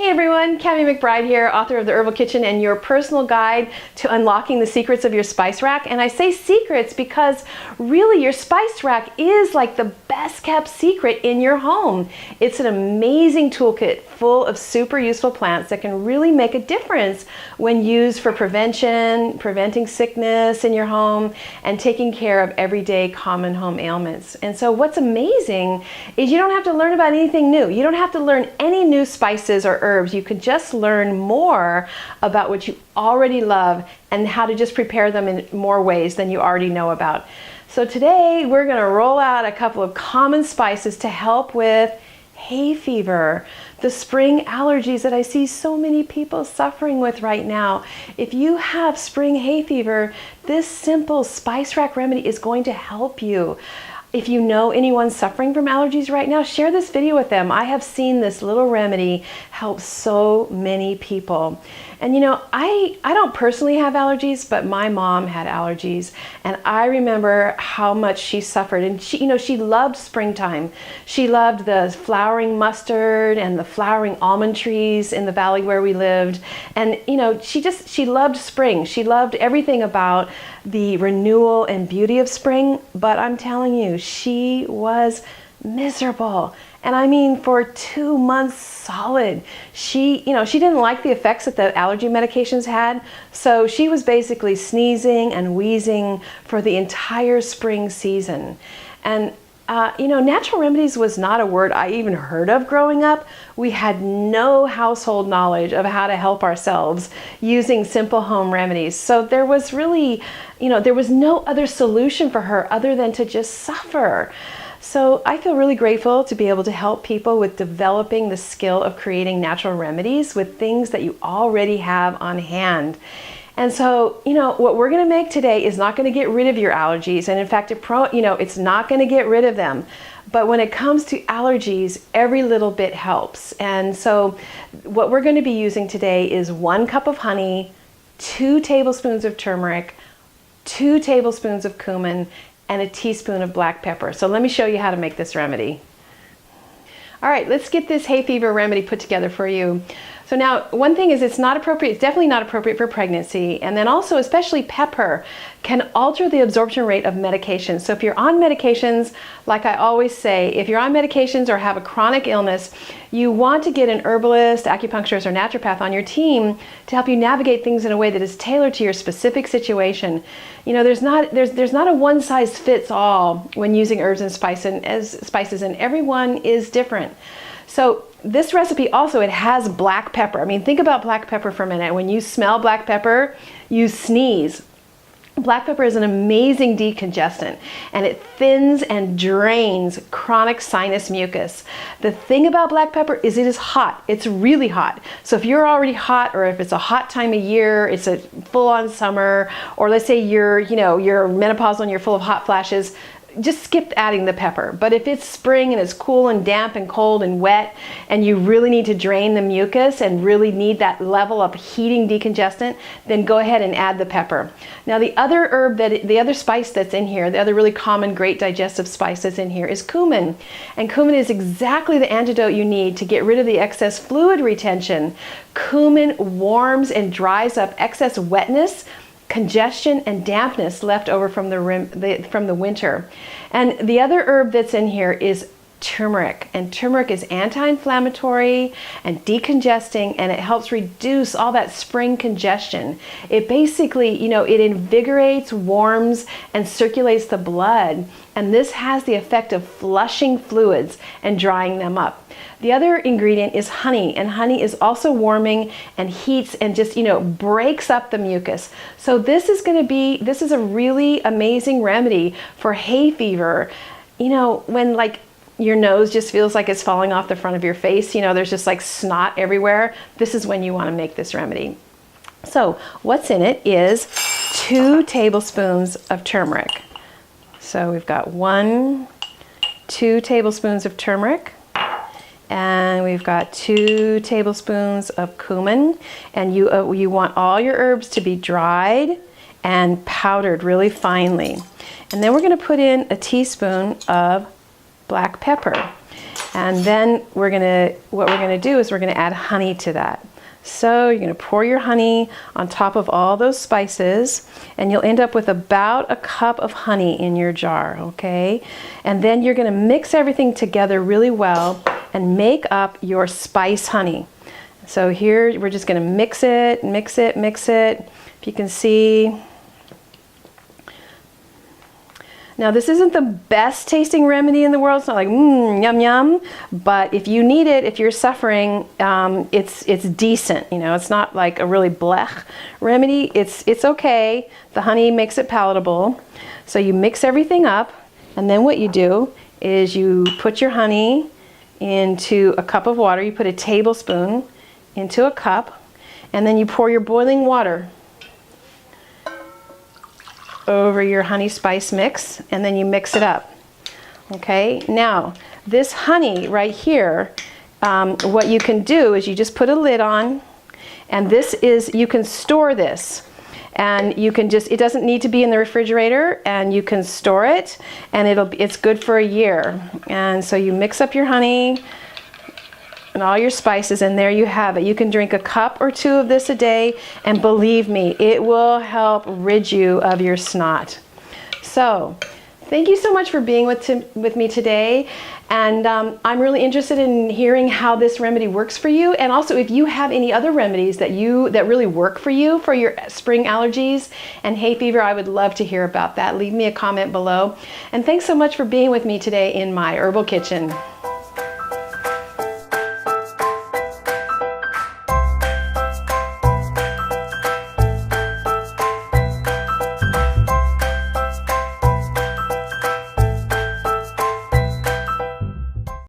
Hey everyone, Cammie McBride here, author of The Herbal Kitchen and your personal guide to unlocking the secrets of your spice rack. And I say secrets because really your spice rack is like the best kept secret in your home. It's an amazing toolkit full of super useful plants that can really make a difference when used for preventing sickness in your home, and taking care of everyday common home ailments. And so what's amazing is you don't have to learn about anything new. You don't have to learn any new spices or herbs. You could just learn more about what you already love and how to just prepare them in more ways than you already know about. So today we're going to roll out a couple of common spices to help with hay fever, the spring allergies that I see so many people suffering with right now. If you have spring hay fever, this simple spice rack remedy is going to help you. If you know anyone suffering from allergies right now, share this video with them. I have seen this little remedy help so many people. And you know, I don't personally have allergies, but my mom had allergies, and I remember how much she suffered. And she loved springtime. She loved the flowering mustard and the flowering almond trees in the valley where we lived. And she loved spring. She loved everything about the renewal and beauty of spring. But I'm telling you, she was miserable. And I mean, for 2 months solid, she didn't like the effects that the allergy medications had. So she was basically sneezing and wheezing for the entire spring season. And natural remedies was not a word I even heard of growing up. We had no household knowledge of how to help ourselves using simple home remedies. So there was really, there was no other solution for her other than to just suffer. So I feel really grateful to be able to help people with developing the skill of creating natural remedies with things that you already have on hand. And so, what we're going to make today is not going to get rid of your allergies. And in fact, it's not going to get rid of them. But when it comes to allergies, every little bit helps. And so what we're going to be using today is 1 cup of honey, 2 tablespoons of turmeric, 2 tablespoons of cumin, and a teaspoon of black pepper. So let me show you how to make this remedy. All right, let's get this hay fever remedy put together for you. So now, one thing is it's definitely not appropriate for pregnancy. And then also, especially pepper can alter the absorption rate of medications. So if you're on medications, like I always say, if you're on medications or have a chronic illness, you want to get an herbalist, acupuncturist, or naturopath on your team to help you navigate things in a way that is tailored to your specific situation. There's not a one size fits all when using herbs and spices, and everyone is different. So this recipe also, it has black pepper. I mean, think about black pepper for a minute. When you smell black pepper, you sneeze. Black pepper is an amazing decongestant, and it thins and drains chronic sinus mucus. The thing about black pepper is it is hot. It's really hot. So if you're already hot, or if it's a hot time of year, it's a full-on summer, or let's say you're menopausal and you're full of hot flashes, just skip adding the pepper. But if it's spring and it's cool and damp and cold and wet, and you really need to drain the mucus and really need that level of heating decongestant, then go ahead and add the pepper. Now the other spice that's in here, the other really common great digestive spice that's in here is cumin. And cumin is exactly the antidote you need to get rid of the excess fluid retention. Cumin warms and dries up excess wetness, congestion, and dampness left over from the winter. And the other herb that's in here is turmeric. And turmeric is anti-inflammatory and decongesting, and it helps reduce all that spring congestion. It basically, it invigorates, warms, and circulates the blood. And this has the effect of flushing fluids and drying them up. The other ingredient is honey, and honey is also warming and heats and just, breaks up the mucus. So this is a really amazing remedy for hay fever. When your nose just feels like it's falling off the front of your face, there's just like snot everywhere. This is when you want to make this remedy. So what's in it is 2 tablespoons of turmeric. So we've got 2 tablespoons of turmeric. And we've got 2 tablespoons of cumin, and you want all your herbs to be dried and powdered really finely. And then we're going to put in a teaspoon of black pepper. And then what we're gonna do is we're gonna add honey to that. So you're gonna pour your honey on top of all those spices, and you'll end up with about a cup of honey in your jar, okay? And then you're gonna mix everything together really well and make up your spice honey. So here we're just gonna mix it, mix it, mix it. If you can see. Now this isn't the best tasting remedy in the world. It's not like yum yum, but if you need it, if you're suffering, it's decent. You know, it's not like a really blech remedy. It's okay. The honey makes it palatable. So you mix everything up, and then what you do is you put your honey into a cup of water. You put a tablespoon into a cup, and then you pour your boiling water over your honey spice mix, and then you mix it up. Okay, now this honey right here, what you can do is you just put a lid on, and you can store this, and you can it doesn't need to be in the refrigerator, and you can store it, and it's good for a year. And so you mix up your honey and all your spices, and there you have it. You can drink a cup or two of this a day, and believe me, it will help rid you of your snot. So thank you so much for being with me today, and I'm really interested in hearing how this remedy works for you, and also if you have any other remedies that really work for you for your spring allergies and hay fever. I would love to hear about that. Leave me a comment below, and thanks so much for being with me today in my herbal kitchen.